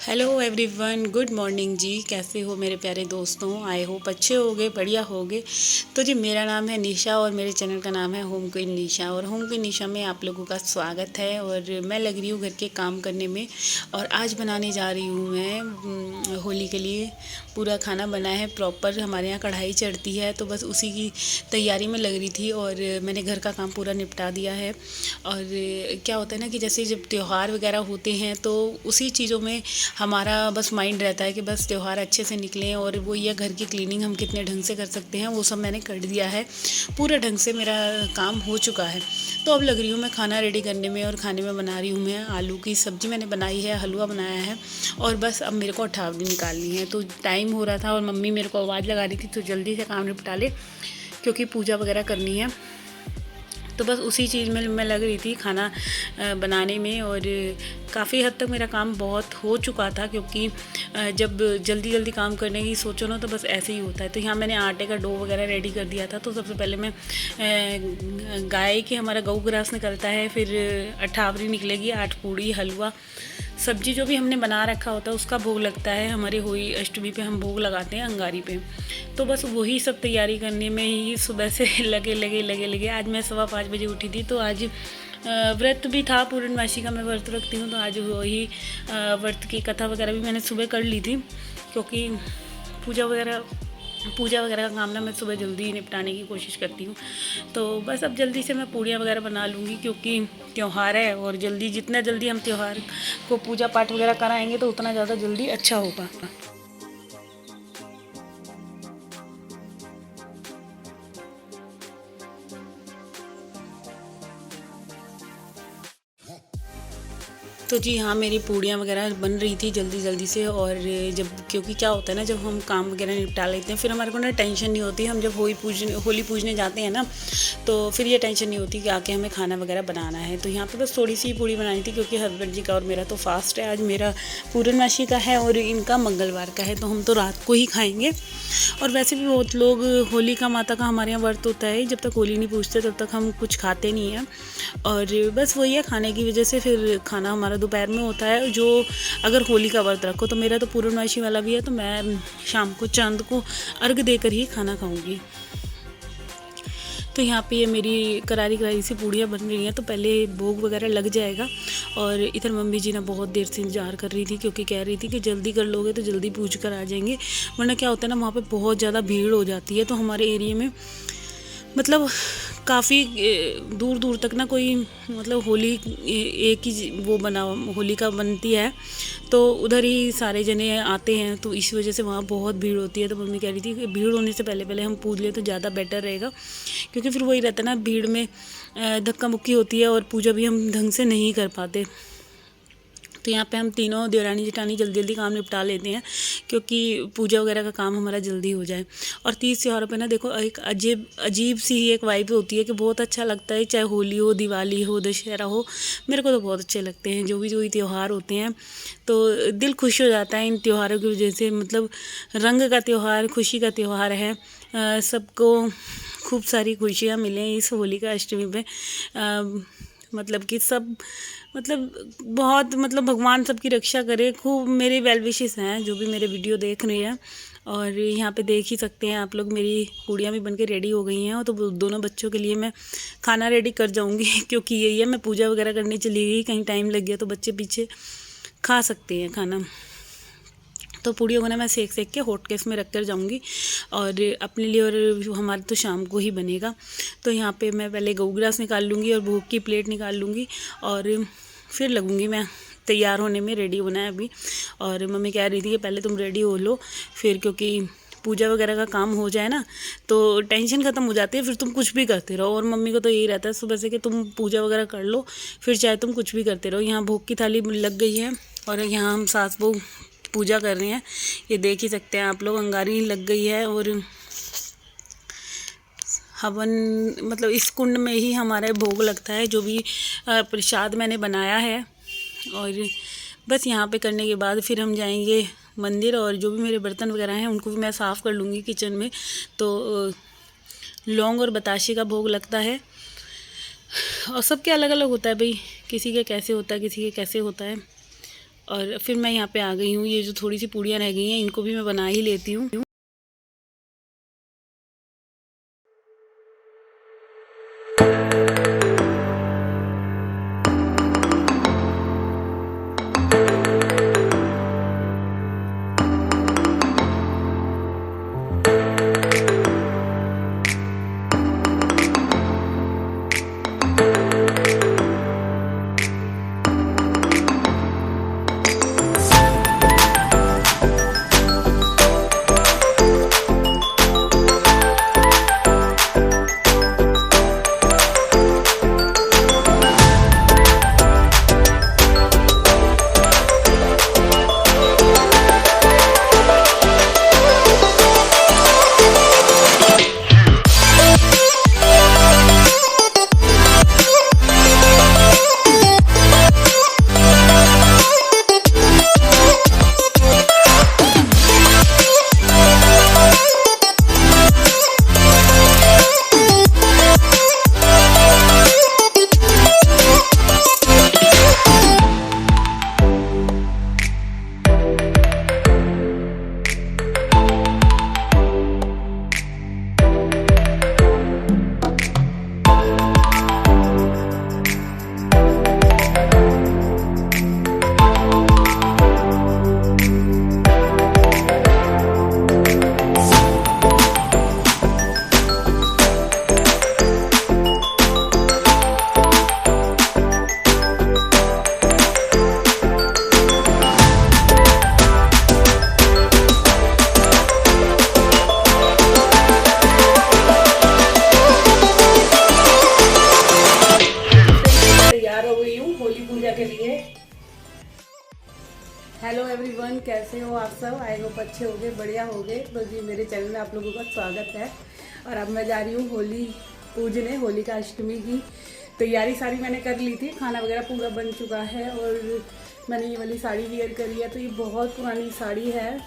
Hello everyone, good morning जी। कैसे हो मेरे प्यारे दोस्तों? आई होप अच्छे होगे, बढ़िया होगे। तो जी, मेरा नाम है निशा और मेरे चैनल का नाम है होम क्वीन निशा। और होम क्वीन निशा में आप लोगों का स्वागत है। और मैं लग रही हूँ घर के काम करने में। और आज बनाने जा रही हूँ मैं होली के लिए पूरा खाना बना है प्रॉपर। हमारे यहाँ कढ़ाई चढ़ती है, तो बस उसी की तैयारी में लग रही थी। और मैंने घर का काम पूरा निपटा दिया है। और क्या होता है ना कि जैसे जब त्यौहार वगैरह होते हैं तो उसी चीज़ों में हमारा बस माइंड रहता है कि बस त्यौहार अच्छे से निकलें। और वो ये घर की क्लीनिंग हम कितने ढंग से कर सकते हैं, वो सब मैंने कर दिया है। पूरा ढंग से मेरा काम हो चुका है। तो अब लग रही हूँ मैं खाना रेडी करने में। और खाने में बना रही हूँ मैं आलू की सब्ज़ी मैंने बनाई है, हलवा बनाया है। और बस अब मेरे को अठावरी निकालनी है। तो टाइम हो रहा था और मम्मी मेरे को आवाज़ लगा रही थी तो जल्दी से काम निपटा ले, क्योंकि पूजा वगैरह करनी है। तो बस उसी चीज़ में मैं लग रही थी, खाना बनाने में। और काफ़ी हद तक मेरा काम बहुत हो चुका था, क्योंकि जब जल्दी जल्दी काम करने की सोचो ना तो बस ऐसे ही होता है। तो यहाँ मैंने आटे का डो वगैरह रेडी कर दिया था। तो सबसे पहले मैं गाय के हमारा गऊ ग्रास निकलता है, फिर अठावरी निकलेगी, 8 पूड़ी, हलवा, सब्जी जो भी हमने बना रखा होता है उसका भोग लगता है। हमारे होली अष्टमी पे हम भोग लगाते हैं अंगारी पे। तो बस वही सब तैयारी करने में ही सुबह से लगे। आज मैं 5:15 बजे उठी थी। तो आज व्रत भी था, पूर्णमासी का मैं व्रत रखती हूँ। तो आज वही व्रत की कथा वगैरह भी मैंने सुबह कर ली थी, क्योंकि पूजा वगैरह का काम ना मैं सुबह जल्दी निपटाने की कोशिश करती हूँ। तो बस अब जल्दी से मैं पूड़ियाँ वगैरह बना लूँगी, क्योंकि त्यौहार है। और जितना जल्दी हम त्यौहार को पूजा पाठ वगैरह कराएंगे तो उतना ज़्यादा जल्दी अच्छा होगा। तो जी हाँ, मेरी पूड़ियाँ वगैरह बन रही थी जल्दी जल्दी से। और जब क्योंकि क्या होता है ना, जब हम काम वगैरह निपटा लेते हैं फिर हमारे को ना टेंशन नहीं होती। हम जब होली पूजने जाते हैं ना, तो फिर ये टेंशन नहीं होती कि आके हमें खाना वगैरह बनाना है। तो यहाँ पे बस थोड़ी सी पूड़ी बनानी थी, क्योंकि हस्बैंड जी का और मेरा तो फास्ट है। आज मेरा पूर्णमासी का है और इनका मंगलवार का है, तो हम तो रात को ही खाएँगे। और वैसे भी बहुत लोग होली का माता का हमारे यहाँ व्रत होता है, जब तक होली नहीं पूजते तब तक हम कुछ खाते नहीं हैं। और बस वही है, खाने की वजह से फिर खाना हमारा दोपहर में होता है। जो अगर होली का व्रत रखो, तो मेरा तो पूर्णमासी वाला भी है, तो मैं शाम को चांद को अर्घ देकर ही खाना खाऊंगी। तो यहाँ पे ये मेरी करारी करारी सी पूड़ियाँ बन रही हैं, तो पहले भोग वगैरह लग जाएगा। और इधर मम्मी जी ना बहुत देर से इंतजार कर रही थी, क्योंकि कह रही थी कि जल्दी कर लोगे तो जल्दी पूज कर आ जाएंगे, वरना क्या होता है ना, वहाँ पे बहुत ज़्यादा भीड़ हो जाती है। तो हमारे एरिया में मतलब काफ़ी दूर दूर तक ना कोई मतलब होली एक ही वो बना होली का बनती है, तो उधर ही सारे जने आते हैं। तो इस वजह से वहाँ बहुत भीड़ होती है। तो मम्मी कह रही थी कि भीड़ होने से पहले पहले हम पूज लें तो ज़्यादा बेटर रहेगा, क्योंकि फिर वही रहता है ना, भीड़ में धक्का मुक्की होती है और पूजा भी हम ढंग से नहीं कर पाते। तो यहाँ पे हम तीनों देवरानी जेठानी जल्दी जल्दी काम निपटा लेते हैं, क्योंकि पूजा वगैरह का काम हमारा जल्दी हो जाए। और तीज त्योहारों पे ना देखो, एक अजीब सी ही एक वाइब होती है कि बहुत अच्छा लगता है, चाहे होली हो, दिवाली हो, दशहरा हो। मेरे को तो बहुत अच्छे लगते हैं जो भी त्यौहार होते हैं। तो दिल खुश हो जाता है इन त्योहारों की वजह से। मतलब रंग का त्यौहार, खुशी का त्यौहार है। सबको खूब सारी खुशियाँ मिलें इस होली का अष्टमी पे। मतलब कि सब मतलब बहुत मतलब भगवान सबकी रक्षा करे। खूब मेरे वेल विशेस हैं जो भी मेरे वीडियो देख रहे हैं। और यहाँ पे देख ही सकते हैं आप लोग, मेरी पूड़ियाँ भी बनके रेडी हो गई हैं। और तो दोनों बच्चों के लिए मैं खाना रेडी कर जाऊँगी क्योंकि यही है, मैं पूजा वगैरह करने चली गई, कहीं टाइम लग गया तो बच्चे पीछे खा सकते हैं खाना। तो पूड़ियों को ना मैं सेक के हॉट केस में रख कर जाऊँगी और अपने लिए, और हमारे तो शाम को ही बनेगा। तो यहाँ पे मैं पहले गऊ ग्रास निकाल लूँगी और भोग की प्लेट निकाल लूँगी, और फिर लगूँगी मैं तैयार होने में, रेडी होना है अभी। और मम्मी कह रही थी कि पहले तुम रेडी हो लो, फिर क्योंकि पूजा वगैरह का काम हो जाए ना तो टेंशन ख़त्म हो जाती है, फिर तुम कुछ भी करते रहो। और मम्मी को तो यही रहता है सुबह से कि तुम पूजा वगैरह कर लो, फिर चाहे तुम कुछ भी करते रहो। यहाँ भोग की थाली लग गई है और यहाँ हम सास बहू पूजा कर रहे हैं। ये देख ही सकते हैं आप लोग, अंगारी लग गई है। और हवन मतलब इस कुंड में ही हमारा भोग लगता है, जो भी प्रसाद मैंने बनाया है। और बस यहाँ पे करने के बाद फिर हम जाएंगे मंदिर, और जो भी मेरे बर्तन वगैरह हैं उनको भी मैं साफ़ कर लूँगी किचन में। तो लौंग और बताशे का भोग लगता है, और सबके अलग अलग होता है भाई, किसी के कैसे होता है, किसी के कैसे होता है। और फिर मैं यहाँ पे आ गई हूँ। ये जो थोड़ी सी पूड़ियाँ रह गई हैं इनको भी मैं बना ही लेती हूँ। हेलो एवरीवन, कैसे हो आप सब? आई होप अच्छे होंगे, बढ़िया होंगे। तो जी मेरे चैनल में आप लोगों का स्वागत है। और अब मैं जा रही हूँ होली पूजने। होली का अष्टमी की तैयारी सारी मैंने कर ली थी, खाना वगैरह पूरा बन चुका है। और मैंने ये वाली साड़ी वेयर करी है। तो ये बहुत पुरानी साड़ी है,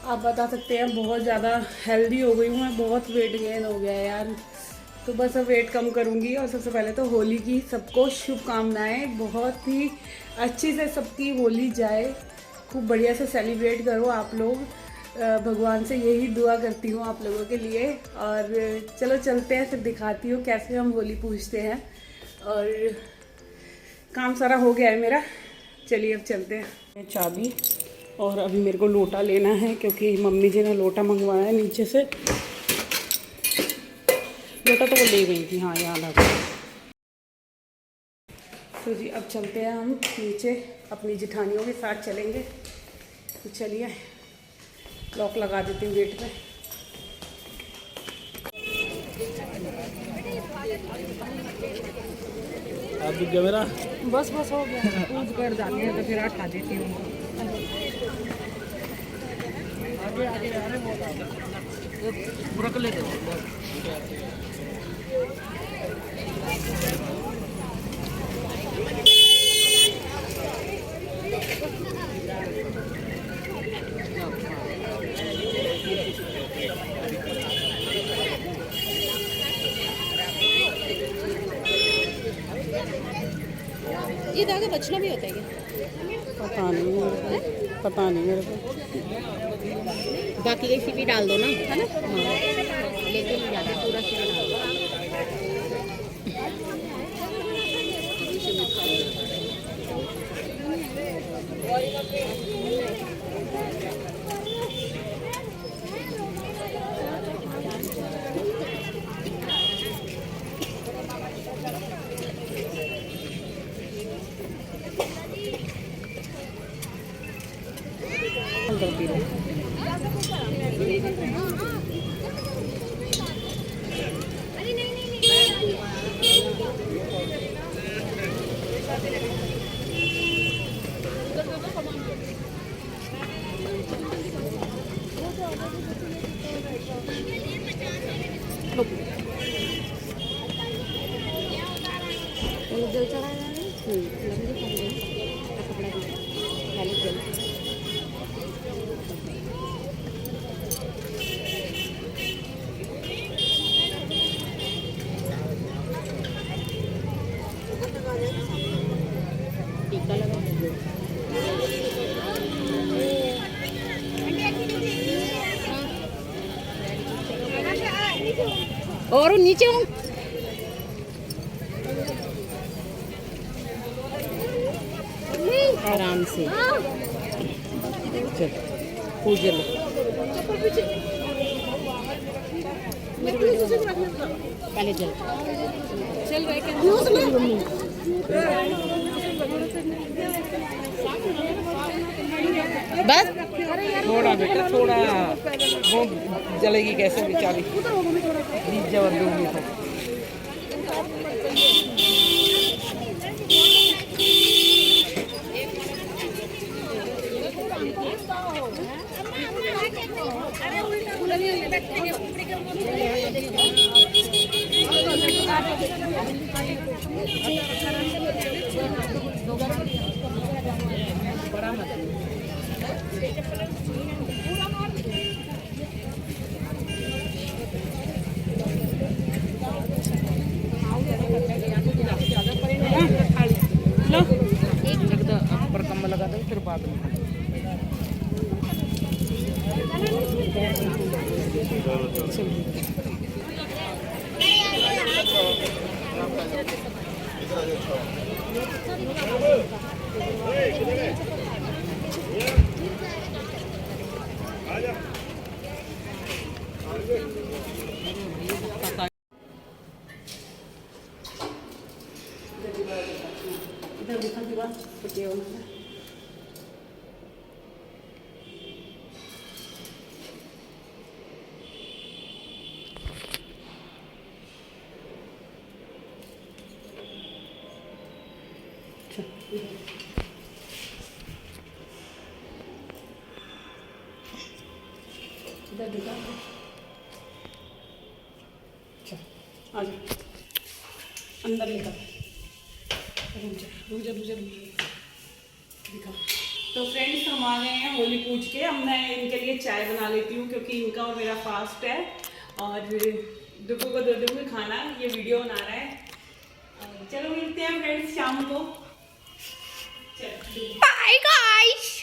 आप बता सकते हैं बहुत ज़्यादा हेल्दी हो गई हूँ मैं, बहुत वेट गेन हो गया है यार। तो बस अब वेट कम करूँगी। और सबसे पहले तो होली की सबको शुभकामनाएं, बहुत ही अच्छी से सबकी होली जाए, खूब बढ़िया से सेलिब्रेट करो आप लोग। भगवान से यही दुआ करती हूँ आप लोगों के लिए। और चलो चलते हैं, फिर दिखाती हूँ कैसे हम होली पूजते हैं। और काम सारा हो गया है मेरा, चलिए अब चलते हैं। चाबी और अभी मेरे को लोटा लेना है, क्योंकि मम्मी जी ने लोटा मंगवाया है नीचे से। लोटा तो वो ले गई थी, हाँ याद आ गया। तो जी अब चलते हैं हम नीचे, अपनी जिठानियों के साथ चलेंगे। तो चलिए लॉक लगा देती हूँ गेट पे। आप दिख गया मेरा? बस बस हो गया, पूछ कर जाते हैं तो फिर उठा देती हूँ। आगे आगे आ रहे पूरा कर लेते ये धागा बचना भी होता है क्या? पता नहीं मेरे को। बाकी ये सीपी डाल दो ना, है ना? हाँ। लेकिन ज़्यादा पूरा सीपी डाल दो। करती रहो। जल चढ़ाया कपड़ा खाली जल। टीका लगा और नीचे हूँ। आराम से चल पूछ लो। पहले चल। बस थोड़ा बेटा थोड़ा, वो जलेगी कैसे बेचारी, बीच जबर दूंगी तो। ऊपर कम लगा दो फिर बाद में। इधर दिखा, आ जा अंदर लेकर, रुक जा दिखा। तो फ्रेंड्स हम आ गए हैं होली पूज के। अब मैं इनके लिए चाय बना लेती हूँ क्योंकि इनका और मेरा फास्ट है, और दुगू को दो दुगू खाना ये वीडियो बना रहा है। चलो मिलते हैं फ्रेंड्स शाम को। Bye guys.